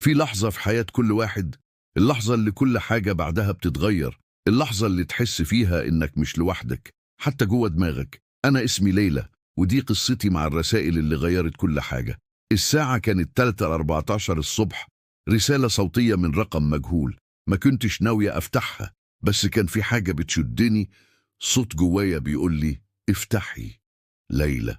في لحظة في حياة كل واحد، اللحظة اللي كل حاجة بعدها بتتغير، اللحظة اللي تحس فيها إنك مش لوحدك حتى جوه دماغك. أنا اسمي ليلى، ودي قصتي مع الرسائل اللي غيرت كل حاجة. الساعة كانت 3:14 الصبح، رسالة صوتية من رقم مجهول. ما كنتش ناوية أفتحها، بس كان في حاجة بتشدني، صوت جوايا بيقول لي افتحي. ليلى،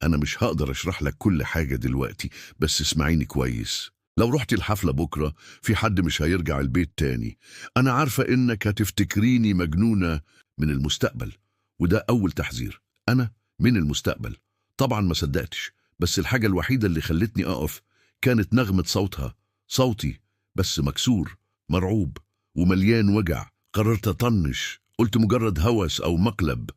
أنا مش هقدر أشرح لك كل حاجة دلوقتي، بس اسمعيني كويس. لو رحت الحفلة بكرة، في حد مش هيرجع البيت تاني. أنا عارفة إنك هتفتكريني مجنونة من المستقبل، وده أول تحذير. أنا من المستقبل. طبعا ما صدقتش، بس الحاجة الوحيدة اللي خلتني أقف كانت نغمة صوتها. صوتي بس مكسور، مرعوب ومليان وجع. قررت أطنش، قلت مجرد هوس أو مقلب،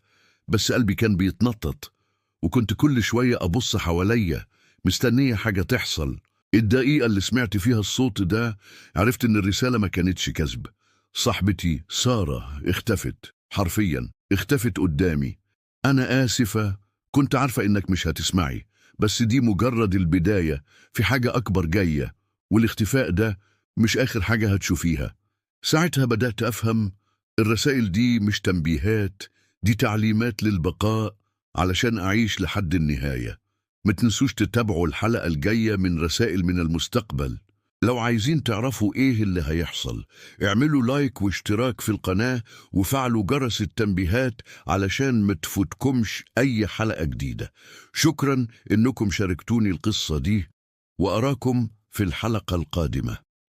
بس قلبي كان بيتنطط، وكنت كل شوية أبص حواليا مستنية حاجة تحصل. الدقيقة اللي سمعت فيها الصوت ده عرفت إن الرسالة ما كانتش كذب. صاحبتي سارة اختفت، حرفيا اختفت قدامي. أنا آسفة، كنت عارفة إنك مش هتسمعي، بس دي مجرد البداية، في حاجة أكبر جاية، والاختفاء ده مش آخر حاجة هتشوفيها. ساعتها بدأت أفهم، الرسائل دي مش تنبيهات، دي تعليمات للبقاء، علشان أعيش لحد النهاية. ما تنسوش تتابعوا الحلقة الجاية من رسائل من المستقبل. لو عايزين تعرفوا إيه اللي هيحصل، اعملوا لايك واشتراك في القناة، وفعلوا جرس التنبيهات علشان ما تفوتكمش أي حلقة جديدة. شكرا إنكم شاركتوني القصة دي، وأراكم في الحلقة القادمة.